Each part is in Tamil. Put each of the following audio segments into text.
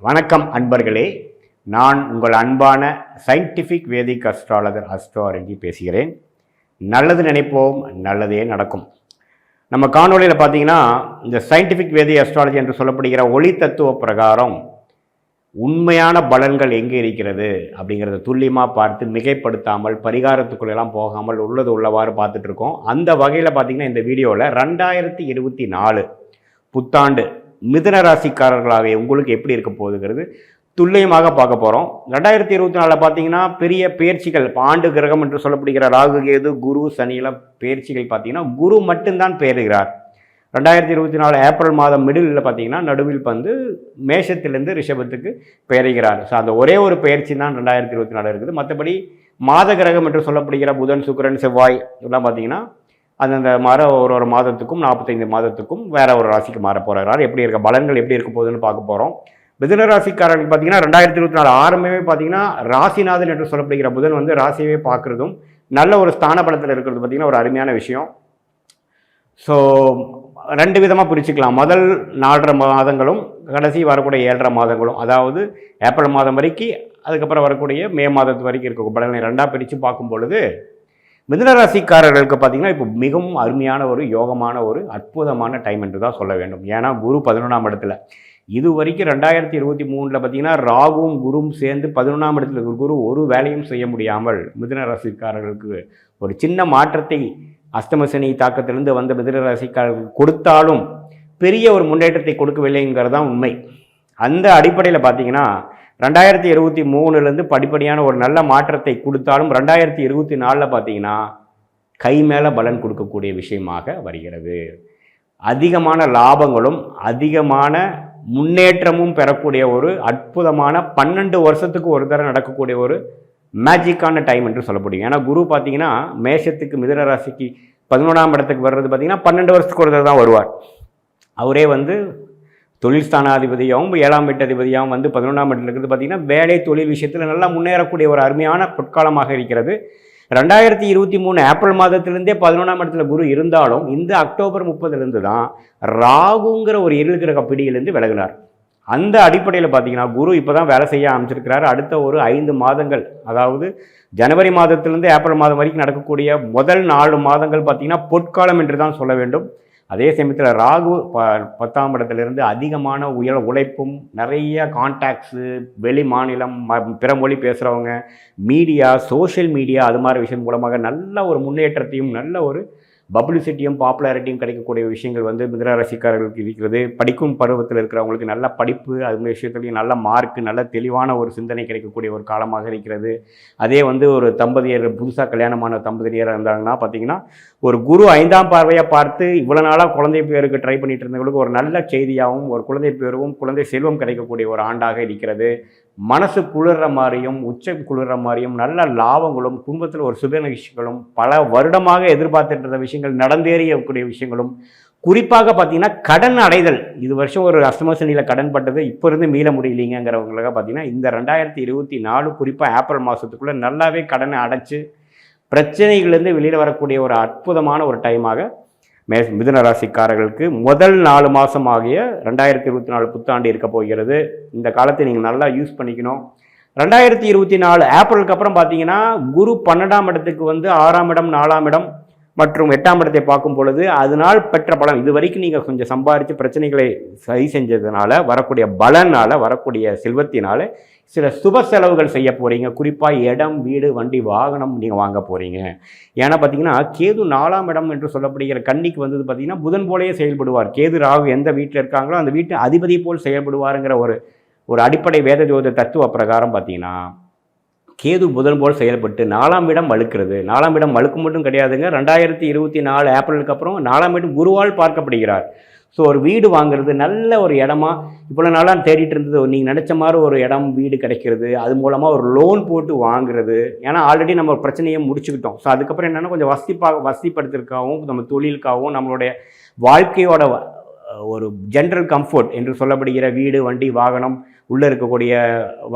வணக்கம் அன்பர்களே. நான் உங்கள் அன்பான சயின்டிஃபிக் வேதிக் அஸ்ட்ராலஜர் அஸ்ட்ராலஜி பேசுகிறேன். நல்லது நினைப்போம், நல்லதே நடக்கும். நம்ம காணொலியில் பார்த்தீங்கன்னா, இந்த சயின்டிஃபிக் வேதி அஸ்ட்ராலஜி என்று சொல்லப்படுகிற ஒளி தத்துவ பிரகாரம் உண்மையான பலன்கள் எங்கே இருக்கிறது அப்படிங்கிறத துல்லியமாக பார்த்து மிகைப்படுத்தாமல் பரிகாரத்துக்குள்ளெல்லாம் போகாமல் உள்ளது உள்ளவாறு பார்த்துட்ருக்கோம். அந்த வகையில் பார்த்தீங்கன்னா, இந்த வீடியோவில் 2024 புத்தாண்டு மிதுன ராசிக்காரர்களாக உங்களுக்கு எப்படி இருக்க போகுதுங்கிறது துல்லியமாக பார்க்க போகிறோம். 2024 பார்த்தீங்கன்னா பெரிய பெயர்ச்சிகள், ஆண்டு கிரகம் என்று சொல்லப்படுகிற ராகு கேது குரு சனியெல்லாம் பெயர்ச்சிகள் பார்த்தீங்கன்னா குரு மட்டும்தான் பெயர்கிறார். 2024 ஏப்ரல் மாதம் மிடில் பார்த்தீங்கன்னா நடுவில் வந்து மேஷத்திலிருந்து ரிஷபத்துக்கு பெயர்கிறார். ஸோ அந்த ஒரே ஒரு பெயர்ச்சி தான் 2024 இருக்குது. மற்றபடி மாத கிரகம் என்று சொல்லப்படுகிற புதன் சுக்கிரன் செவ்வாய் இதெல்லாம் பார்த்தீங்கன்னா அந்தந்த ஒரு மாதத்துக்கும் 45 மாதத்துக்கும் வேற ஒரு ராசிக்கு மாற போகிறார். எப்படி இருக்க பலன்கள் எப்படி இருக்க போகுதுன்னு பார்க்க போகிறோம். மிதுன ராசிக்காரர்கள் பார்த்தீங்கன்னா 2024 ஆரம்பமே பார்த்தீங்கன்னா ராசிநாதன் என்று சொல்லப்படுகிற புதன் வந்து ராசியவே பார்க்குறதும் நல்ல ஒரு ஸ்தான பலத்தில் இருக்கிறது பார்த்தீங்கன்னா ஒரு அருமையான விஷயம். ஸோ 2 விதமாக பிரிச்சுக்கலாம். முதல் 4.5 மாதங்களும் கடைசி வரக்கூடிய 7.5 மாதங்களும், அதாவது ஏப்ரல் மாதம் வரைக்கும் அதுக்கப்புறம் வரக்கூடிய மே மாதத்து வரைக்கும் இருக்க பலனை 2ஆக பிரித்து பார்க்கும் பொழுது மிதுன ராசிக்காரர்களுக்கு பார்த்தீங்கன்னா இப்போ மிகவும் அருமையான ஒரு யோகமான ஒரு அற்புதமான டைம் என்று தான் சொல்ல வேண்டும். ஏன்னா குரு 11ஆம் இடத்துல இது வரைக்கும் 2023 பார்த்தீங்கன்னா ராகுவும் குருவும் சேர்ந்து 11ஆம் இடத்துல குரு ஒரு வேலையும் செய்ய முடியாமல் மிதுன ராசிக்காரர்களுக்கு ஒரு சின்ன மாற்றத்தை அஷ்டமசனி தாக்கத்திலிருந்து வந்த மிதுன ராசிக்காரர்களுக்கு கொடுத்தாலும் பெரிய ஒரு முன்னேற்றத்தை கொடுக்கவில்லைங்கிறது தான் உண்மை. அந்த அடிப்படையில் பார்த்தீங்கன்னா 2023 படிப்படியான ஒரு நல்ல மாற்றத்தை கொடுத்தாலும் 2024 பார்த்தீங்கன்னா கை மேலே பலன் கொடுக்கக்கூடிய விஷயமாக வருகிறது. அதிகமான லாபங்களும் அதிகமான முன்னேற்றமும் பெறக்கூடிய ஒரு அற்புதமான 12 வருஷத்துக்கு ஒரு தடவை நடக்கக்கூடிய ஒரு மேஜிக்கான டைம் என்று சொல்லப்படுங்க. ஏன்னா குரு பார்த்தீங்கன்னா மேஷத்துக்கு மிதுன ராசிக்கு 11ஆம் இடத்துக்கு வர்றது பார்த்தீங்கன்னா 12 வருஷத்துக்கு ஒரு தடவை தான் வருவார். அவரே வந்து தொழில் ஸ்தானாதிபதியாகவும் 7ஆம் வீட்டதிபதியாகவும் வந்து 11ஆம் இடத்துல இருக்கிறது பார்த்தீங்கன்னா வேலை தொழில் விஷயத்தில் நல்லா முன்னேறக்கூடிய ஒரு அருமையான பொற்காலமாக இருக்கிறது. 2023 ஏப்ரல் மாதத்திலிருந்தே 11ஆம் இடத்துல குரு இருந்தாலும் இந்த அக்டோபர் 30 தான் ராகுங்கிற ஒரு இருள் கிரக பிடியிலிருந்து விலகினார். அந்த அடிப்படையில் பார்த்தீங்கன்னா குரு இப்போ தான் வேலை செய்ய ஆரம்பிச்சிருக்கிறார். அடுத்த ஒரு 5 மாதங்கள், அதாவது ஜனவரி மாதத்திலிருந்து ஏப்ரல் மாதம் வரைக்கும் நடக்கக்கூடிய முதல் 4 மாதங்கள் பார்த்தீங்கன்னா பொற்காலம் என்று தான் சொல்ல வேண்டும். அதே சமயத்தில் ராகு 10ஆம் இடத்துலேருந்து அதிகமான உழைப்பும் நிறைய கான்டாக்ட்ஸு, வெளி மாநிலம் பிற மொழி பேசுகிறவங்க, மீடியா, சோஷியல் மீடியா அது மாதிரி விஷயம் மூலமாக நல்ல ஒரு முன்னேற்றத்தையும் நல்ல ஒரு பப்ளிசிட்டியும் பாப்புலாரிட்டியும் கிடைக்கக்கூடிய விஷயங்கள் வந்து மிதுன ராசிக்காரர்களுக்கு இருக்கிறது. படிக்கும் பருவத்தில் இருக்கிறவங்களுக்கு நல்ல படிப்பு, அது விஷயத்துலையும் நல்ல மார்க்கு, நல்ல தெளிவான ஒரு சிந்தனை கிடைக்கக்கூடிய ஒரு காலமாக இருக்கிறது. அதே வந்து ஒரு தம்பதியர், புதுசாக கல்யாணமான தம்பதியராக இருந்தாங்கன்னா பார்த்தீங்கன்னா ஒரு குரு 5ஆம் பார்வையாக பார்த்து இவ்வளோ நாளாக குழந்தை பேருக்கு ட்ரை பண்ணிட்டு இருந்தவங்களுக்கு ஒரு நல்ல செய்தியாகவும் ஒரு குழந்தை பேரும் குழந்தை செல்வம் கிடைக்கக்கூடிய ஒரு ஆண்டாக இருக்கிறது. மனசு குளிர்ற மாதிரியும் உச்சம் குளிர்ற மாதிரியும் நல்ல லாபங்களும் குடும்பத்தில் ஒரு சுப நிகழ்ச்சிகளும் பல வருடமாக எதிர்பார்த்துட்டு இருந்த விஷயங்கள் நடந்தேறியக்கூடிய விஷயங்களும், குறிப்பாக பார்த்தீங்கன்னா கடன் அடைதல். இது வருஷம் ஒரு அஷ்டமசனியில் கடன் பட்டது இப்போ இருந்து மீள முடியலைங்கிறவங்களுக்காக பார்த்தீங்கன்னா இந்த 2024 குறிப்பாக ஏப்ரல் மாதத்துக்குள்ளே நல்லாவே கடனை அடைச்சி பிரச்சனைகள்லேருந்து வெளியில் வரக்கூடிய ஒரு அற்புதமான ஒரு டைமாக மிதுன ராசிக்காரர்களுக்கு முதல் 4 மாதம் ஆகிய 2024 புத்தாண்டு இருக்க போகிறது. இந்த காலத்தை நீங்கள் நல்லா யூஸ் பண்ணிக்கணும். 2024 ஏப்ரலுக்கு அப்புறம் பார்த்தீங்கன்னா குரு 12ஆம் இடத்துக்கு வந்து 6ஆம் இடம் 4ஆம் இடம் மற்றும் 8ஆம் இடத்தை பார்க்கும் பொழுது அதனால் பெற்ற பலன், இது வரைக்கும் நீங்கள் கொஞ்சம் சம்பாதிச்சு பிரச்சனைகளை சரி செஞ்சதுனால வரக்கூடிய பலனால் வரக்கூடிய செல்வத்தினால சில சுப செலவுகள் செய்ய போகிறீங்க. குறிப்பாக இடம், வீடு, வண்டி, வாகனம் நீங்கள் வாங்க போகிறீங்க. ஏன்னா பார்த்தீங்கன்னா கேது 4ஆம் இடம் என்று சொல்லப்படுகிற கன்னிக்கு வந்தது பார்த்தீங்கன்னா புதன் போலேயே செயல்படுவார். கேது ராகு எந்த வீட்டில் இருக்காங்களோ அந்த வீட்டு அதிபதி போல் செயல்படுவாருங்கிற ஒரு அடிப்படை வேத ஜோத தத்துவ பிரகாரம் பார்த்தீங்கன்னா கேது புதன் போல் செயல்பட்டு 4ஆம் இடம் வலுக்கிறது. 4ஆம் இடம் வலுக்கு மட்டும் கிடையாதுங்க, 2024 ஏப்ரலுக்கு அப்புறம் 4ஆம் இடம் குருவால் பார்க்கப்படுகிறார். ஸோ ஒரு வீடு வாங்குறது, நல்ல ஒரு இடமா இவ்வளோ நாளாக தேடிட்டு இருந்தது, நீங்கள் நினச்ச மாதிரி ஒரு இடம் வீடு கிடைக்கிறது, அது மூலமாக ஒரு லோன் போட்டு வாங்குறது. ஏன்னா ஆல்ரெடி நம்ம பிரச்சனையை முடிச்சுக்கிட்டோம். ஸோ அதுக்கப்புறம் என்னென்னா கொஞ்சம் வசதிப்படுத்துறதுக்காகவும் நம்ம தொழிலுக்காகவும் நம்மளுடைய வாழ்க்கையோட ஒரு ஜென்ரல் கம்ஃபர்ட் என்று சொல்லப்படுகிற வீடு, வண்டி, வாகனம், உள்ளே இருக்கக்கூடிய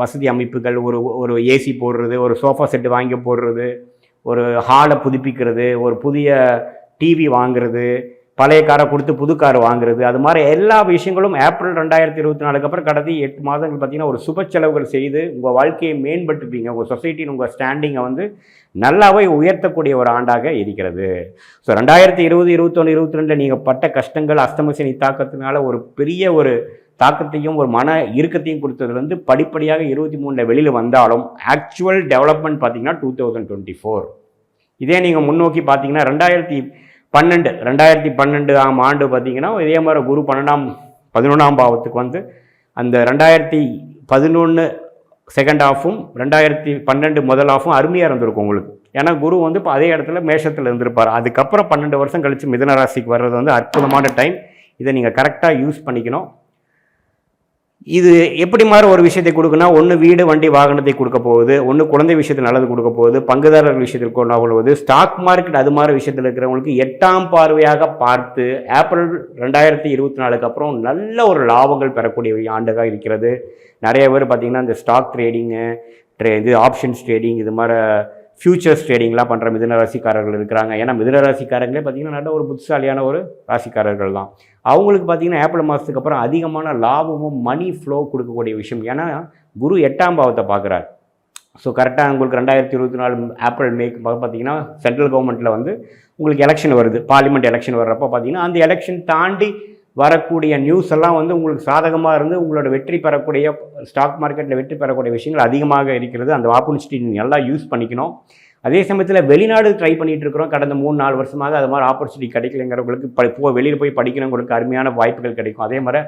வசதி அமைப்புகள், ஒரு ஏசி போடுறது, ஒரு சோஃபா செட்டு வாங்கி போடுறது, ஒரு ஹாலை புதுப்பிக்கிறது, ஒரு புதிய டிவி வாங்குறது, பழைய காரை கொடுத்து புது கார் வாங்குறது, அது மாதிரி எல்லா விஷயங்களும் ஏப்ரல் 2024 அப்புறம் கடைசி 8 மாதங்கள் பார்த்தீங்கன்னா ஒரு சுப செலவுகள் செய்து உங்கள் வாழ்க்கையை மேம்படுத்துப்பீங்க. உங்கள் சொசைட்டின்னு உங்கள் ஸ்டாண்டிங்கை வந்து நல்லாவே உயர்த்தக்கூடிய ஒரு ஆண்டாக இருக்கிறது. ஸோ 2020, 21, 22 நீங்கள் பட்ட கஷ்டங்கள் அஷ்டமசனி தாக்கத்தினால ஒரு பெரிய ஒரு தாக்கத்தையும் ஒரு மன இறுக்கத்தையும் கொடுத்ததுலேருந்து படிப்படியாக 23 வெளியில் வந்தாலும் ஆக்சுவல் டெவலப்மெண்ட் பார்த்தீங்கன்னா 2024. இதே நீங்கள் முன்னோக்கி பார்த்தீங்கன்னா 2012 ஆண்டு பார்த்தீங்கன்னா இதே மாதிரி குரு 11ஆம் பாவத்துக்கு வந்து அந்த 2011 செகண்ட் ஹாஃபும் 2012 முதல் ஹாஃபும் அருமையாக இருந்திருக்கும் உங்களுக்கு. ஏன்னா குரு வந்து இப்போ அதே இடத்துல மேஷத்தில் இருந்திருப்பார். அதுக்கப்புறம் 12 வருஷம் கழித்து மிதுன ராசிக்கு வர்றது வந்து அற்புதமான டைம். இதை நீங்கள் கரெக்டாக யூஸ் பண்ணிக்கணும். இது எப்படி மாதிரி ஒரு விஷயத்தை கொடுக்குன்னா, ஒன்று வீடு வண்டி வாகனத்தை கொடுக்க போகுது, ஒன்று குழந்தை விஷயத்தில் நல்லது கொடுக்க போகுது, பங்குதாரர்கள் விஷயத்தில் கொண்டு போகுது, ஸ்டாக் மார்க்கெட் அது மாதிரி விஷயத்தில் இருக்கிறவங்களுக்கு 8ஆம் பார்வையாக பார்த்து ஏப்ரல் 2024 அப்புறம் நல்ல ஒரு லாபங்கள் பெறக்கூடிய ஆண்டாக இருக்கிறது. நிறைய பேர் பார்த்திங்கன்னா இந்த ஸ்டாக் ட்ரேடிங்கு, இது ஆப்ஷன்ஸ் ட்ரேடிங், இது மாதிரி ஃபியூச்சர்ஸ் ட்ரேடிங்லாம் பண்ணுற மிதுன ராசிக்காரர்கள் இருக்கிறாங்க. ஏன்னா மிதுன ராசிக்காரங்களே பார்த்திங்கன்னா நல்ல ஒரு புத்திசாலியான ஒரு ராசிக்காரர்கள் தான். அவங்களுக்கு பார்த்திங்கன்னா ஏப்ரல் மாதத்துக்கு அப்புறம் அதிகமான லாபமும் மணி ஃப்ளோ கொடுக்கக்கூடிய விஷயம். ஏன்னா குரு 8ஆம் பாவத்தை பார்க்குறார். ஸோ கரெக்டாக உங்களுக்கு 2024 ஏப்ரல் மேக்கு பார்த்திங்கன்னா சென்ட்ரல் கவர்மெண்ட்டில் வந்து உங்களுக்கு எலெக்ஷன் வருது. பார்லிமெண்ட் எலெக்ஷன் வர்றப்போ பார்த்திங்கன்னா அந்த எலெக்ஷன் தாண்டி வரக்கூடிய நியூஸ் எல்லாம் வந்து உங்களுக்கு சாதகமாக இருந்து உங்களோட வெற்றி பெறக்கூடிய ஸ்டாக் மார்க்கெட்டில் வெற்றி பெறக்கூடிய விஷயங்கள் அதிகமாக இருக்கிறது. அந்த ஆப்பர்ச்சுனிட்டி நல்லா யூஸ் பண்ணிக்கணும். அதே சமயத்தில் வெளிநாடு ட்ரை பண்ணிகிட்டு இருக்கிறோம். கடந்த 3-4 வருஷமாக அது மாதிரி ஆப்பர்ச்சுனிட்டி கிடைக்கலைங்கிறவங்களுக்கு வெளியில் போய் படிக்கிறவங்களுக்கு அருமையான வாய்ப்புகள் கிடைக்கும். அதே மாதிரி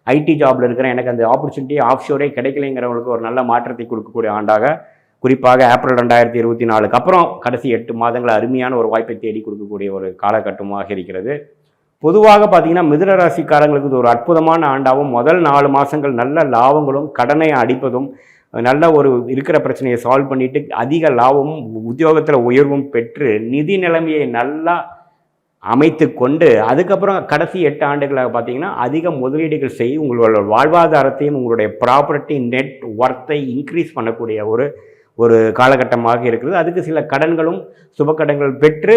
ஐடி ஜாபில் இருக்கிற எனக்கு அந்த ஆப்பர்ச்சுனிட்டி ஆஃப்ஷோரே கிடைக்கலைங்கிறவங்களுக்கு ஒரு நல்ல மாற்றத்தை கொடுக்கக்கூடிய ஆண்டாக குறிப்பாக ஏப்ரல் 2024 அப்புறம் கடைசி 8 மாதங்கள் அருமையான ஒரு வாய்ப்பை தேடி கொடுக்கக்கூடிய ஒரு காலகட்டமாக இருக்கிறது. பொதுவாக பார்த்தீங்கன்னா மிதுன ராசிக்காரங்களுக்கு இது ஒரு அற்புதமான ஆண்டாகவும், முதல் 4 மாதங்கள் நல்ல லாபங்களும் கடனை அடிப்பதும் நல்ல ஒரு இருக்கிற பிரச்சனையை சால்வ் பண்ணிவிட்டு அதிக லாபமும் உத்தியோகத்தில் உயர்வும் பெற்று நிதி நிலைமையை நல்லா அமைத்து கொண்டு அதுக்கப்புறம் கடைசி 8 ஆண்டுகளாக பார்த்தீங்கன்னா அதிக முதலீடுகள் செய்து உங்களோட வாழ்வாதாரத்தையும் உங்களுடைய ப்ராப்பர்ட்டி நெட் ஒர்த்தை இன்க்ரீஸ் பண்ணக்கூடிய ஒரு காலகட்டமாக இருக்கிறது. அதுக்கு சில கடன்களும் சுபக்கடன்கள் பெற்று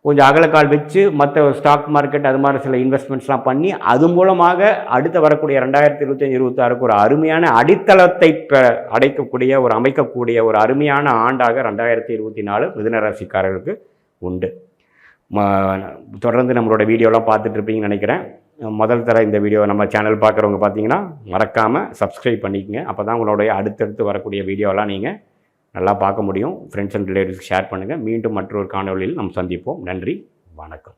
கொஞ்சம் அகலக்கால் வச்சு மற்ற ஸ்டாக் மார்க்கெட் அது மாதிரி சில இன்வெஸ்ட்மெண்ட்ஸ்லாம் பண்ணி அது மூலமாக அடுத்து வரக்கூடிய 2025-26க்கு ஒரு அருமையான அடித்தளத்தை அமைக்கக்கூடிய ஒரு அருமையான ஆண்டாக 2024 மிதுன ராசிக்காரர்களுக்கு உண்டு. தொடர்ந்து நம்மளோட வீடியோலாம் பார்த்துட்ருப்பீங்கன்னு நினைக்கிறேன். முதல் தர இந்த வீடியோ நம்ம சேனல் பார்க்குறவங்க பார்த்தீங்கன்னா மறக்காமல் சப்ஸ்கிரைப் பண்ணிக்கங்க. அப்போ தான் உங்களுடைய அடுத்தடுத்து வரக்கூடிய வீடியோலாம் நீங்கள் நல்லா பார்க்க முடியும். ஃப்ரெண்ட்ஸ் அண்ட் ரிலேட்டிவ்ஸ்க்கு ஷேர் பண்ணுங்கள். மீண்டும் மற்றொரு காணொளியில் நாம் சந்திப்போம். நன்றி, வணக்கம்.